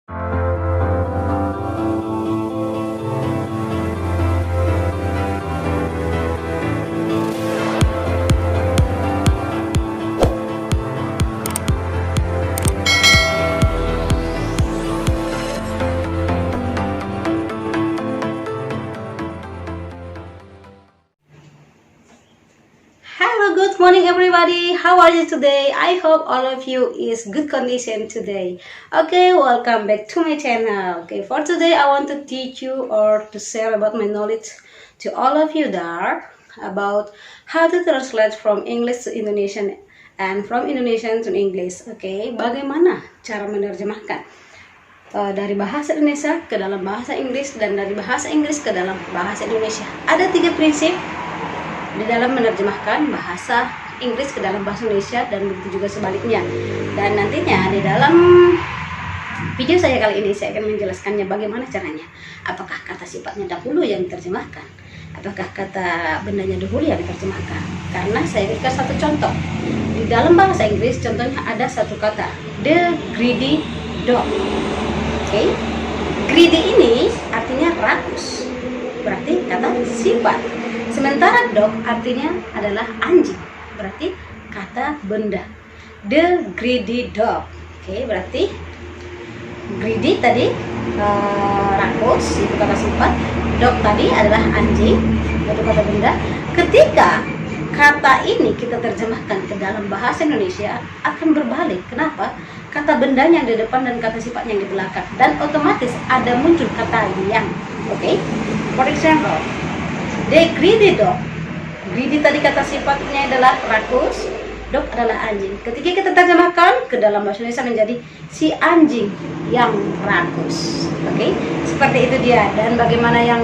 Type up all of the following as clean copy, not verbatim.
Hello, good morning everybody. How are you today? I hope all of you is good condition today. Okay, welcome back to my channel. Okay, for today I want to teach you or to share about my knowledge to all of you there about how to translate from English to Indonesian and from Indonesian to English. Okay, bagaimana cara menerjemahkan dari bahasa Indonesia ke dalam bahasa Inggris dan dari bahasa Inggris ke dalam bahasa Indonesia. Ada 3 prinsip di dalam menerjemahkan bahasa Inggris ke dalam bahasa Indonesia dan begitu juga sebaliknya. Dan nantinya di dalam video saya kali ini saya akan menjelaskannya bagaimana caranya. Apakah kata sifatnya dahulu yang diterjemahkan? Apakah kata bendanya dahulu yang diterjemahkan? Karena saya berikan satu contoh. Di dalam bahasa Inggris contohnya ada satu kata, the greedy dog. Oke. Greedy ini artinya rakus. Berarti kata sifat. Sementara dog artinya adalah anjing, berarti kata benda. The greedy dog. Oke, berarti greedy tadi rakus, itu kata sifat. Dog tadi adalah anjing, itu kata benda. Ketika kata ini kita terjemahkan ke dalam bahasa Indonesia akan berbalik. Kenapa? Kata bendanya yang di depan dan kata sifatnya yang di belakang, dan otomatis ada muncul kata yang. Oke, for example, the greedy dog. Greedy tadi kata sifatnya adalah rakus, dog adalah anjing. Ketika kita terjemahkan ke dalam bahasa Indonesia menjadi si anjing yang rakus. Oke, seperti itu dia. Dan bagaimana yang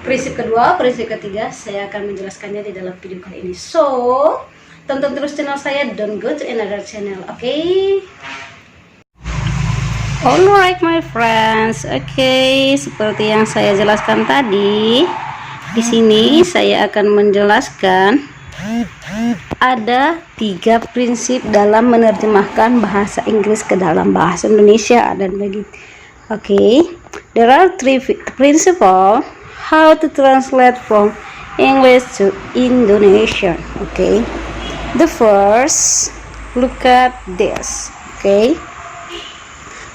prinsip kedua, prinsip ketiga, saya akan menjelaskannya di dalam video kali ini. So, tonton terus channel saya, don't go to another channel. Oke. Alright my friends, oke, seperti yang saya jelaskan tadi, di sini saya akan menjelaskan ada 3 prinsip dalam menerjemahkan bahasa Inggris ke dalam bahasa Indonesia dan begitu. Oke, there are 3 principles how to translate from English to Indonesian. Oke, the first, look at this. Oke.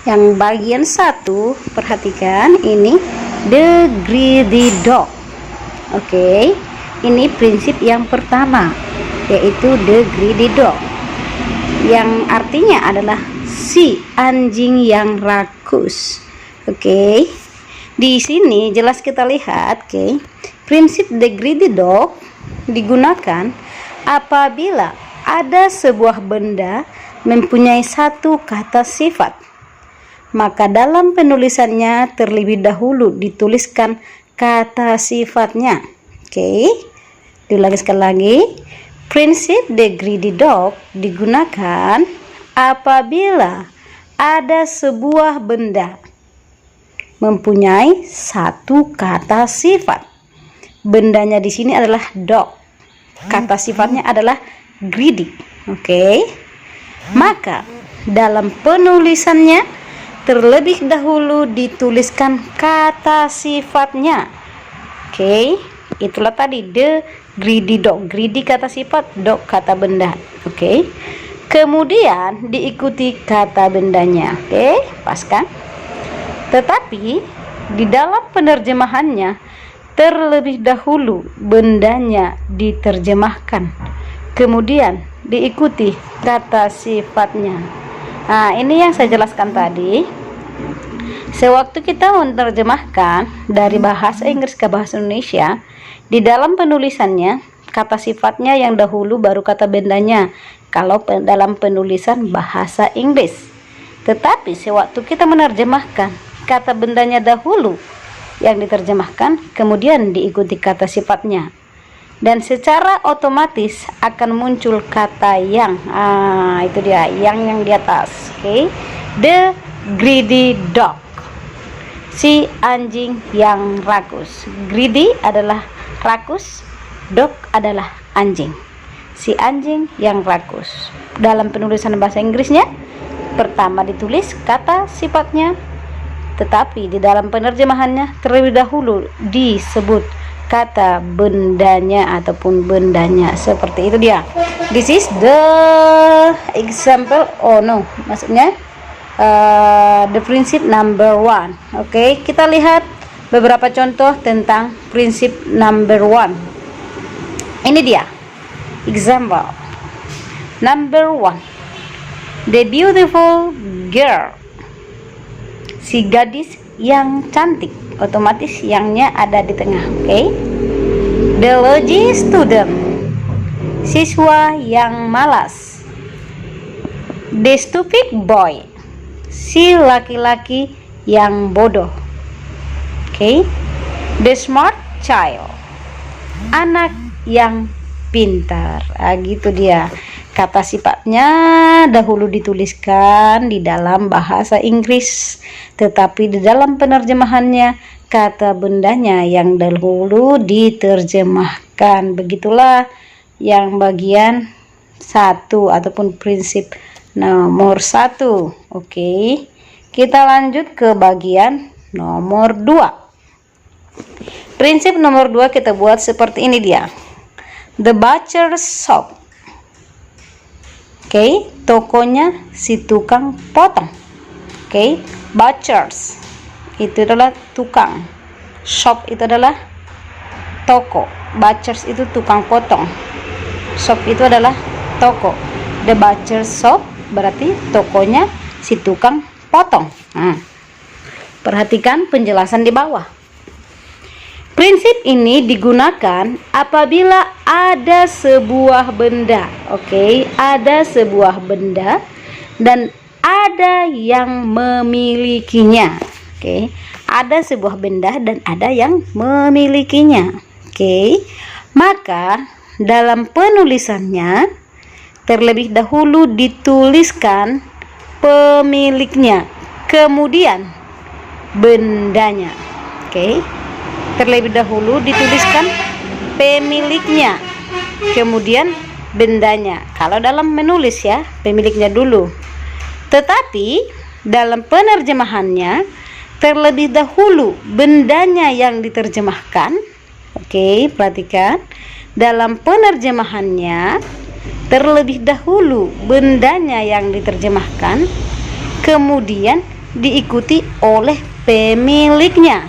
Yang bagian 1, perhatikan ini, the greedy dog. Oke, ini prinsip yang pertama, yaitu the greedy dog, yang artinya adalah si anjing yang rakus. Oke, di sini jelas kita lihat. Oke, prinsip the greedy dog digunakan apabila ada sebuah benda mempunyai satu kata sifat. Maka dalam penulisannya terlebih dahulu dituliskan kata sifatnya. Oke, diulangi sekali lagi. Prinsip the greedy dog digunakan apabila ada sebuah benda mempunyai satu kata sifat. Bendanya di sini adalah dog. Kata sifatnya adalah greedy. Oke. Maka dalam penulisannya terlebih dahulu dituliskan kata sifatnya. Oke, itulah tadi the greedy dog. Greedy kata sifat, dog kata benda. Oke, kemudian diikuti kata bendanya. Oke, pas kan? Tetapi di dalam penerjemahannya terlebih dahulu bendanya diterjemahkan, kemudian diikuti kata sifatnya. Nah, ini yang saya jelaskan tadi. Sewaktu kita menerjemahkan dari bahasa Inggris ke bahasa Indonesia, di dalam penulisannya kata sifatnya yang dahulu baru kata bendanya kalau dalam penulisan bahasa Inggris. Tetapi sewaktu kita menerjemahkan, kata bendanya dahulu yang diterjemahkan, kemudian diikuti kata sifatnya. Dan secara otomatis akan muncul kata yang. Itu dia, yang di atas. Oke, the greedy dog, si anjing yang rakus. Greedy adalah rakus, dog adalah anjing, si anjing yang rakus. Dalam penulisan bahasa Inggrisnya pertama ditulis kata sifatnya, tetapi di dalam penerjemahannya terlebih dahulu disebut kata bendanya ataupun bendanya. Seperti itu dia. This is the example, maksudnya the prinsip number 1. Oke, kita lihat beberapa contoh tentang prinsip number 1. Ini dia example number 1. The beautiful girl, si gadis yang cantik, otomatis yangnya ada di tengah. Oke. The lazy student, siswa yang malas. The stupid boy, si laki-laki yang bodoh. Oke. The smart child, anak yang pintar. Gitu dia. Kata sifatnya dahulu dituliskan di dalam bahasa Inggris, tetapi di dalam penerjemahannya kata bendanya yang dahulu diterjemahkan. Begitulah yang bagian 1 ataupun prinsip nomor 1. Oke, kita lanjut ke bagian nomor 2. Prinsip nomor 2 kita buat seperti ini dia. The butcher's shop. Oke, tokonya si tukang potong. Oke, butchers itu adalah tukang, shop itu adalah toko, butchers itu tukang potong, shop itu adalah toko. The butcher's shop berarti tokonya si tukang potong. Perhatikan penjelasan di bawah. Prinsip ini digunakan apabila ada sebuah benda, ada sebuah benda dan ada yang memilikinya. Ada sebuah benda dan ada yang memilikinya. Maka dalam penulisannya terlebih dahulu dituliskan pemiliknya, kemudian bendanya. Terlebih dahulu dituliskan pemiliknya, kemudian bendanya. Kalau dalam menulis ya, pemiliknya dulu. Tetapi dalam penerjemahannya terlebih dahulu bendanya yang diterjemahkan. Perhatikan. Dalam penerjemahannya terlebih dahulu bendanya yang diterjemahkan, kemudian diikuti oleh pemiliknya.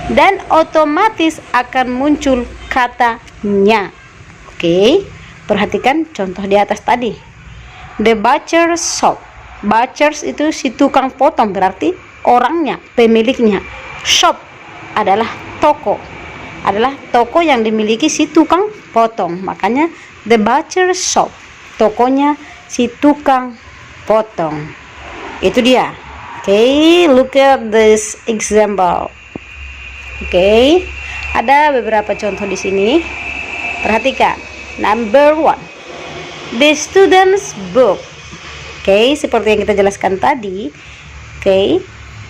Dan otomatis akan muncul katanya. Perhatikan contoh di atas tadi. The butcher's shop. Butchers itu si tukang potong, berarti orangnya, pemiliknya. Shop adalah toko. Adalah toko yang dimiliki si tukang potong. Makanya the butcher's shop, tokonya si tukang potong. Itu dia. Look at this example. Ada beberapa contoh di sini. Perhatikan. Number 1. The student's book. Seperti yang kita jelaskan tadi.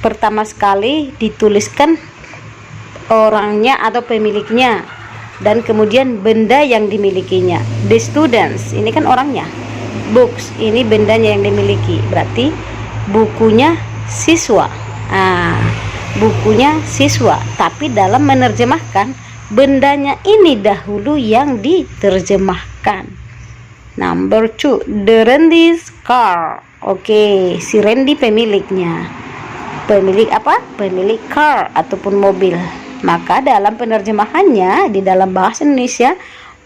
Pertama sekali dituliskan orangnya atau pemiliknya dan kemudian benda yang dimilikinya. The students, ini kan orangnya. Books, ini bendanya yang dimiliki. Berarti bukunya siswa. Bukunya siswa, tapi dalam menerjemahkan bendanya ini dahulu yang diterjemahkan. Number 2, the Randy's car. Si Randy pemiliknya. Pemilik apa? Pemilik car ataupun mobil. Maka dalam penerjemahannya di dalam bahasa Indonesia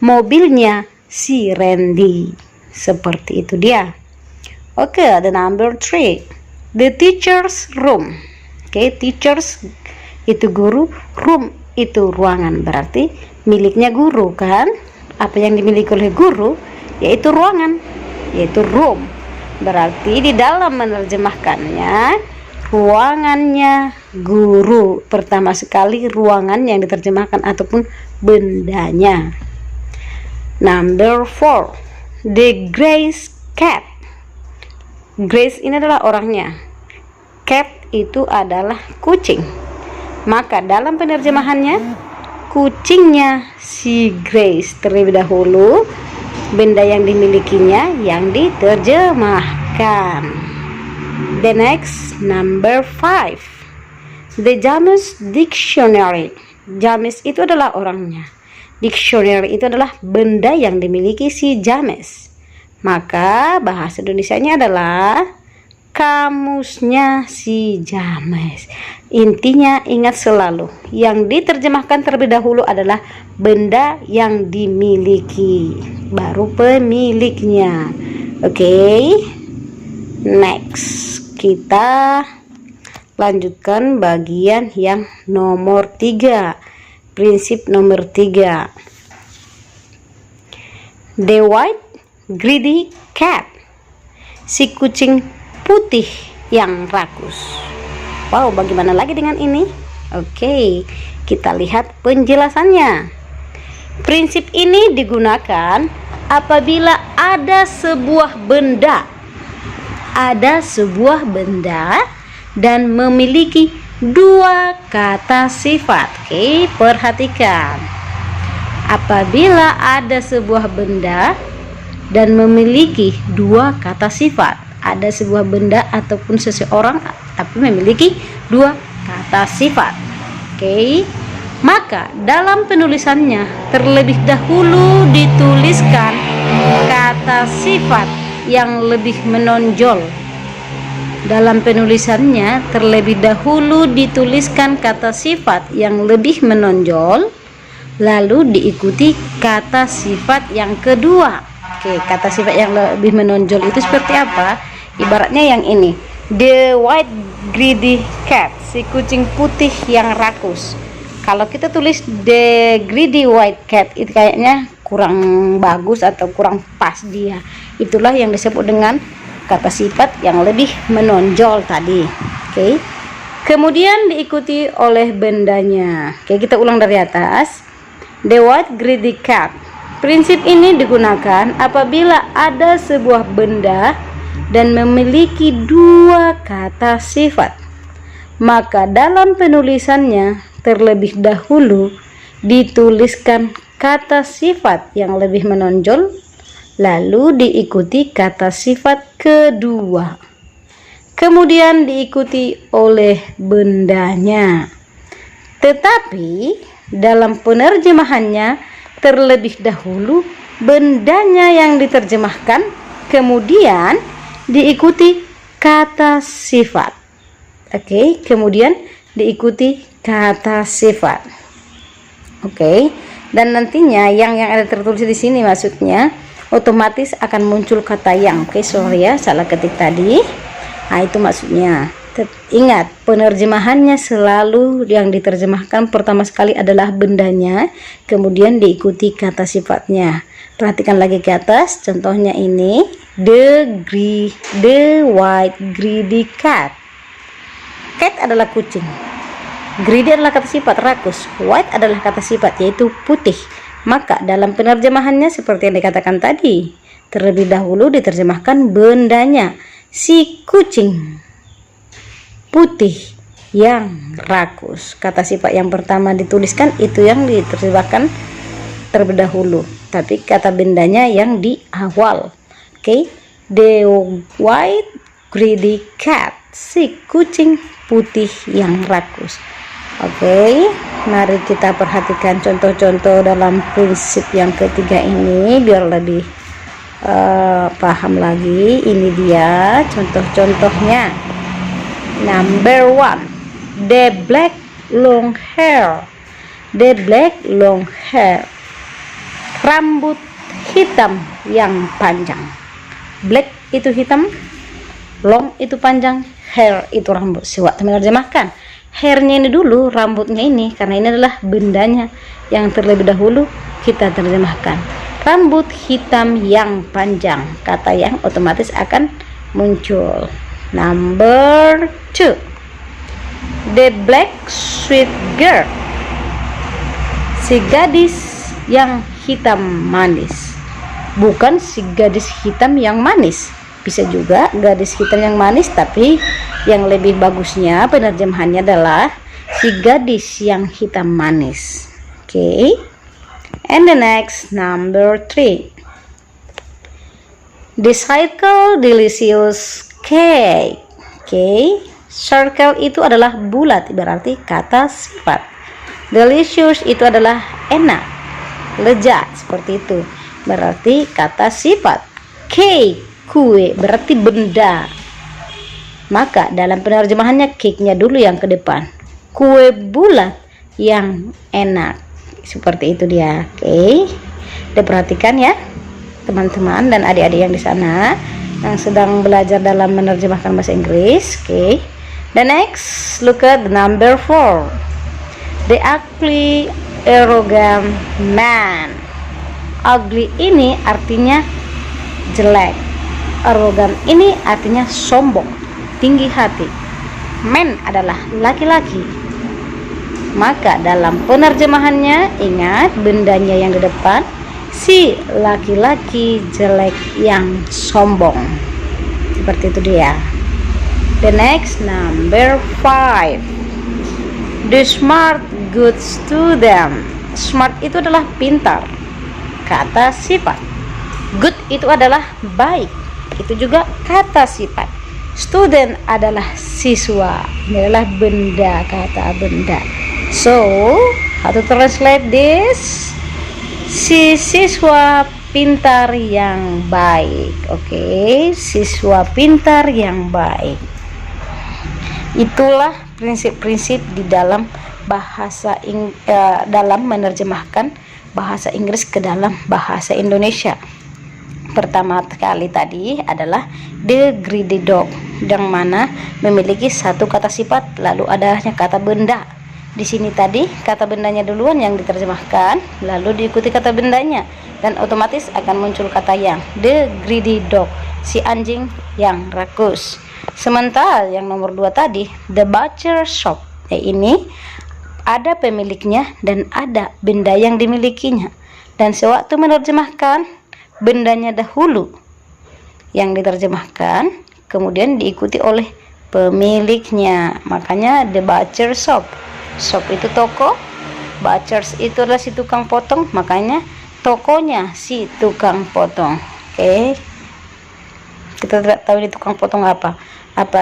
mobilnya si Randy. Seperti itu dia. The number 3, the teacher's room. Teachers itu guru, room itu ruangan, berarti miliknya guru kan? Apa yang dimiliki oleh guru yaitu ruangan, yaitu room. Berarti di dalam menerjemahkannya ruangannya guru. Pertama sekali ruangan yang diterjemahkan ataupun bendanya. Number 4, the Grace cat. Grace ini adalah orangnya. Cat itu adalah kucing. Maka dalam penerjemahannya kucingnya si Grace terlebih dahulu, benda yang dimilikinya yang diterjemahkan. perhatikan. The next, number 5. The James Dictionary. James itu adalah orangnya. Dictionary itu adalah benda yang dimiliki si James. Maka bahasa Indonesianya adalah kamusnya si James. Intinya ingat selalu, yang diterjemahkan terlebih dahulu adalah benda yang dimiliki, baru pemiliknya. Oke. Next, kita lanjutkan bagian yang nomor 3. Prinsip nomor 3. The white greedy cat. Si kucing putih yang rakus. Wow, bagaimana lagi dengan ini? Oke, kita lihat penjelasannya. Prinsip ini digunakan apabila ada sebuah benda dan memiliki dua kata sifat. Oke, perhatikan. Apabila ada sebuah benda dan memiliki dua kata sifat, ada sebuah benda ataupun seseorang tapi memiliki dua kata sifat. Oke, maka dalam penulisannya terlebih dahulu dituliskan kata sifat yang lebih menonjol. Dalam penulisannya terlebih dahulu dituliskan kata sifat yang lebih menonjol, lalu diikuti kata sifat yang kedua. Oke, kata sifat yang lebih menonjol itu seperti apa? Ibaratnya yang ini, the white greedy cat, si kucing putih yang rakus. Kalau kita tulis the greedy white cat, itu kayaknya kurang bagus atau kurang pas dia. Itulah yang disebut dengan kata sifat yang lebih menonjol tadi. Oke. Kemudian diikuti oleh bendanya. Oke, kita ulang dari atas. The white greedy cat. Prinsip ini digunakan apabila ada sebuah benda dan memiliki dua kata sifat. Maka dalam penulisannya terlebih dahulu dituliskan kata sifat yang lebih menonjol, lalu diikuti kata sifat kedua, kemudian diikuti oleh bendanya. Tetapi dalam penerjemahannya terlebih dahulu bendanya yang diterjemahkan, kemudian diikuti kata sifat. Oke, kemudian diikuti kata sifat. Oke, dan nantinya yang ada tertulis di sini maksudnya otomatis akan muncul kata yang. Oke, sorry ya, salah ketik tadi. Nah, itu maksudnya. Ingat, penerjemahannya selalu yang diterjemahkan pertama sekali adalah bendanya, kemudian diikuti kata sifatnya. Perhatikan lagi ke atas, contohnya ini, the white greedy cat. Cat adalah kucing, greedy adalah kata sifat rakus, white adalah kata sifat yaitu putih. Maka dalam penerjemahannya seperti yang dikatakan tadi, terlebih dahulu diterjemahkan bendanya, si kucing putih yang rakus. Kata sifat yang pertama dituliskan itu yang diterjemahkan terlebih dahulu, tapi kata bendanya yang di awal. Oke, the white greedy cat, si kucing putih yang rakus. Oke, mari kita perhatikan contoh-contoh dalam prinsip yang ketiga ini biar lebih paham lagi. Ini dia contoh-contohnya. Number 1, the black long hair. The black long hair, rambut hitam yang panjang. Black itu hitam, long itu panjang, hair itu rambut. Waktu menerjemahkan, hairnya ini dulu, rambutnya ini, karena ini adalah bendanya yang terlebih dahulu kita terjemahkan. Rambut hitam yang panjang, kata yang otomatis akan muncul. Number 2, the black sweet girl, si gadis yang hitam manis. Bukan si gadis hitam yang manis, bisa juga gadis hitam yang manis, tapi yang lebih bagusnya penerjemahannya adalah si gadis yang hitam manis. Oke. And the next, number 3, The circle delicious cake. Okay. Circle itu adalah bulat, berarti kata sifat. Delicious itu adalah enak, lezat, seperti itu, berarti kata sifat. Cake, kue, berarti benda. Maka dalam penerjemahannya cake-nya dulu yang ke depan. Kue bulat yang enak. Seperti itu dia. Oke. Diperhatikan ya teman-teman dan adik-adik yang di sana yang sedang belajar dalam menerjemahkan bahasa Inggris. Oke. The next, look at the number 4. The ugly arrogant man. Ugly ini artinya jelek. Arrogant ini artinya sombong, tinggi hati. Man adalah laki-laki. Maka dalam penerjemahannya ingat bendanya yang di depan, si laki-laki jelek yang sombong. Seperti itu dia. The next, number 5. The smart good student. Smart itu adalah pintar, kata sifat. Good itu adalah baik, itu juga kata sifat. Student adalah siswa, ini adalah benda, kata benda. So, how to translate this? Si siswa pintar yang baik. Oke, siswa pintar yang baik. Itulah prinsip-prinsip di dalam dalam menerjemahkan bahasa Inggris ke dalam bahasa Indonesia. Pertama kali tadi adalah the greedy dog, yang mana memiliki satu kata sifat lalu adanya kata benda. Di sini tadi kata bendanya duluan yang diterjemahkan, lalu diikuti kata bendanya, dan otomatis akan muncul kata yang. The greedy dog, si anjing yang rakus. Sementara yang nomor 2 tadi, the butcher shop, ini ada pemiliknya dan ada benda yang dimilikinya. Dan sewaktu menerjemahkan, bendanya dahulu yang diterjemahkan, kemudian diikuti oleh pemiliknya. Makanya the butcher shop. Shop itu toko, butchers itu adalah si tukang potong, makanya tokonya si tukang potong. Oke. Kita tidak tahu ini tukang potong apa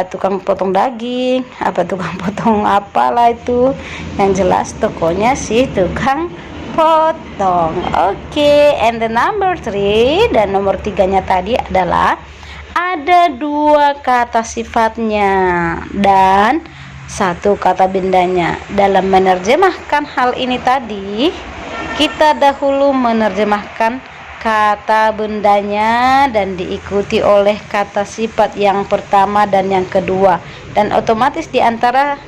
tukang potong daging, apa tukang potong apalah itu, yang jelas tokonya si tukang potong. Oke. And the number 3, dan nomor 3-nya tadi adalah ada 2 kata sifatnya dan 1 kata bendanya. Dalam menerjemahkan hal ini tadi, kita dahulu menerjemahkan kata bendanya dan diikuti oleh kata sifat yang pertama dan yang kedua, dan otomatis di antara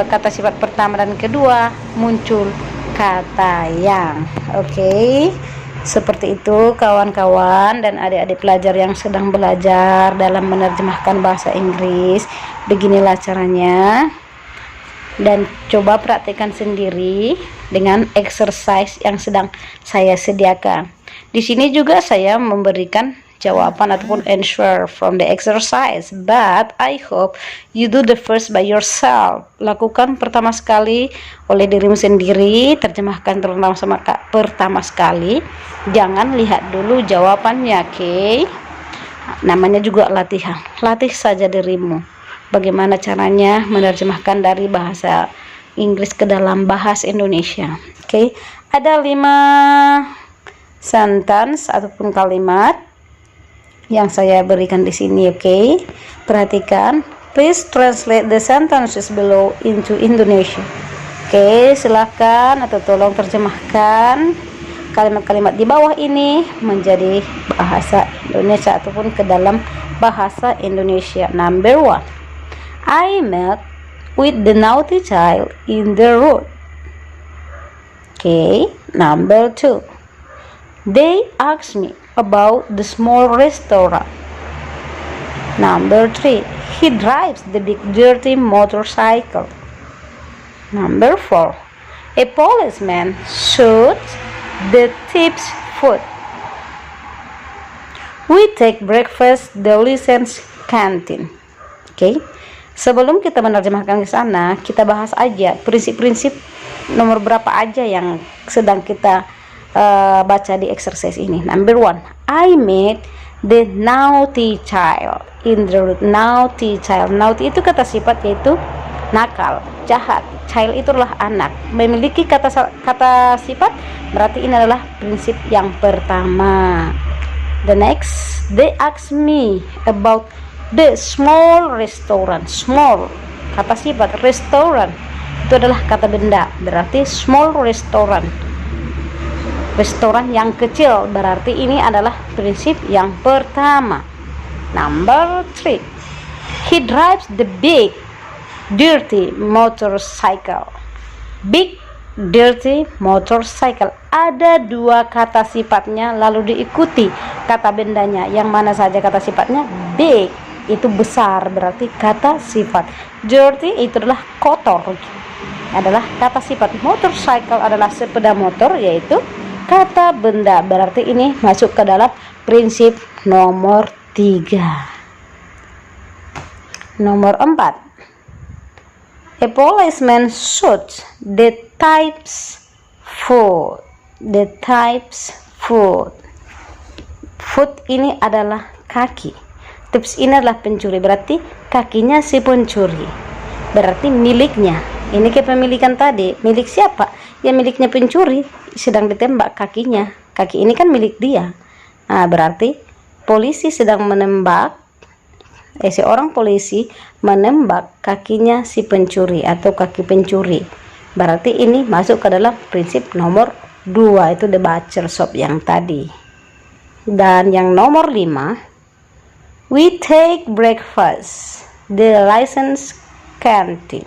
kata sifat pertama dan kedua muncul kata yang. Oke. Seperti itu kawan-kawan dan adik-adik pelajar yang sedang belajar dalam menerjemahkan bahasa Inggris. Beginilah caranya, dan coba praktekkan sendiri dengan exercise yang sedang saya sediakan. Di sini juga saya memberikan jawaban ataupun answer from the exercise, but I hope you do the first by yourself. Lakukan pertama sekali oleh dirimu sendiri, terjemahkan pertama sekali, jangan lihat dulu jawabannya. Oke. Namanya juga latihan, latih saja dirimu bagaimana caranya menerjemahkan dari bahasa Inggris ke dalam bahasa Indonesia. Oke. Ada 5 sentence ataupun kalimat yang saya berikan di sini. Oke. Perhatikan. Please translate the sentences below into Indonesia. Oke, silakan atau tolong terjemahkan kalimat-kalimat di bawah ini menjadi bahasa Indonesia ataupun ke dalam bahasa Indonesia. Number 1. I met with the naughty child in the road. Okay. Number 2. They asked me about the small restaurant. Number 3. He drives the big dirty motorcycle. Number 4. A policeman shoots the thief's foot. We take breakfast the license canteen. Okay. Sebelum kita menerjemahkan ke sana, kita bahas aja prinsip-prinsip nomor berapa aja yang sedang kita baca di exercise ini. Number 1. I met the naughty child. In the root, naughty child. Naughty itu kata sifat, yaitu nakal, jahat. Child itu adalah anak. Memiliki kata sifat, berarti ini adalah prinsip yang pertama. The next, they ask me about the small restaurant. Small, kata sifat, restaurant itu adalah kata benda, berarti small restaurant. Restoran yang kecil, berarti ini adalah prinsip yang pertama. Number 3, he drives the big dirty motorcycle. Big dirty motorcycle, ada dua kata sifatnya lalu diikuti kata bendanya. Yang mana saja kata sifatnya? Big itu besar, berarti kata sifat. Dirty itu adalah kotor, adalah kata sifat. Motorcycle adalah sepeda motor, yaitu kata benda, berarti ini masuk ke dalam prinsip nomor 3. Nomor 4, a policeman shoots the types food. The types food. Foot ini adalah kaki. Tips ini adalah pencuri, berarti kakinya si pencuri, berarti miliknya. Ini kepemilikan tadi, milik siapa? Ya miliknya pencuri, sedang ditembak kakinya. Kaki ini kan milik dia. Nah, berarti polisi sedang menembak, seorang polisi menembak kakinya si pencuri atau kaki pencuri. Berarti ini masuk ke dalam prinsip nomor 2, itu the butcher shop yang tadi. Dan yang nomor 5, we take breakfast the license canteen.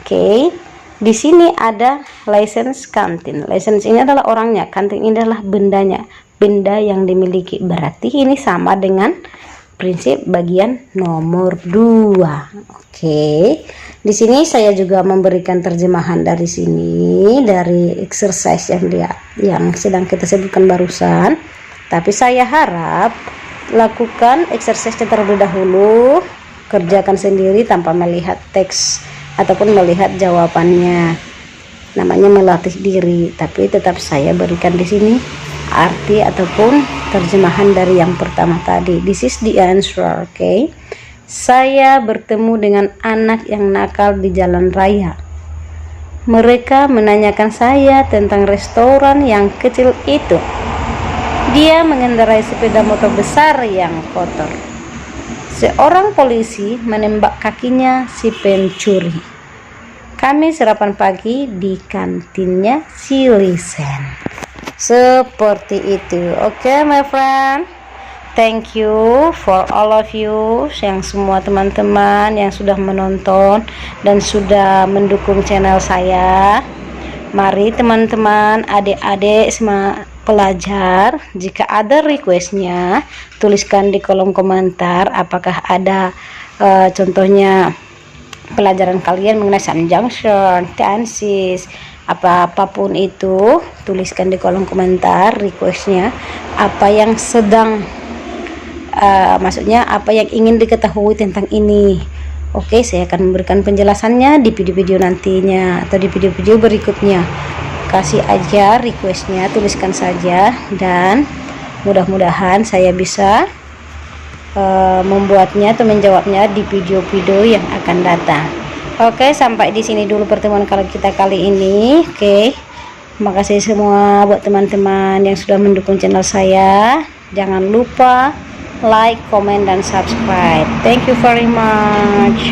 Oke, di sini ada license canteen. License ini adalah orangnya, canteen ini adalah bendanya, benda yang dimiliki. Berarti ini sama dengan prinsip bagian nomor 2. Oke, di sini saya juga memberikan terjemahan dari sini, dari exercise yang sedang kita sebutkan barusan. Tapi saya harap lakukan exercise terlebih dahulu, kerjakan sendiri tanpa melihat teks ataupun melihat jawabannya. Namanya melatih diri, tapi tetap saya berikan di sini arti ataupun terjemahan dari yang pertama tadi. This is the answer, okay? Saya bertemu dengan anak yang nakal di jalan raya. Mereka menanyakan saya tentang restoran yang kecil itu. Dia mengendarai sepeda motor besar yang kotor. Seorang polisi menembak kakinya si pencuri. Kami sarapan pagi di kantinnya si Lisen. Seperti itu. Oke, my friend. Thank you for all of you, yang semua teman-teman yang sudah menonton dan sudah mendukung channel saya. Mari teman-teman, adik-adik semua pelajar, jika ada requestnya tuliskan di kolom komentar. Apakah ada contohnya pelajaran kalian mengenai conjunction, tenses, apapun itu, tuliskan di kolom komentar requestnya, apa yang sedang maksudnya apa yang ingin diketahui tentang ini. Oke, saya akan memberikan penjelasannya di video-video nantinya atau di video-video berikutnya. Kasih aja requestnya, tuliskan saja, dan mudah-mudahan saya bisa membuatnya atau menjawabnya di video-video yang akan datang. Oke, sampai di sini dulu pertemuan kita kali ini. Oke, makasih semua buat teman-teman yang sudah mendukung channel saya. Jangan lupa like, comment, dan subscribe. Thank you very much.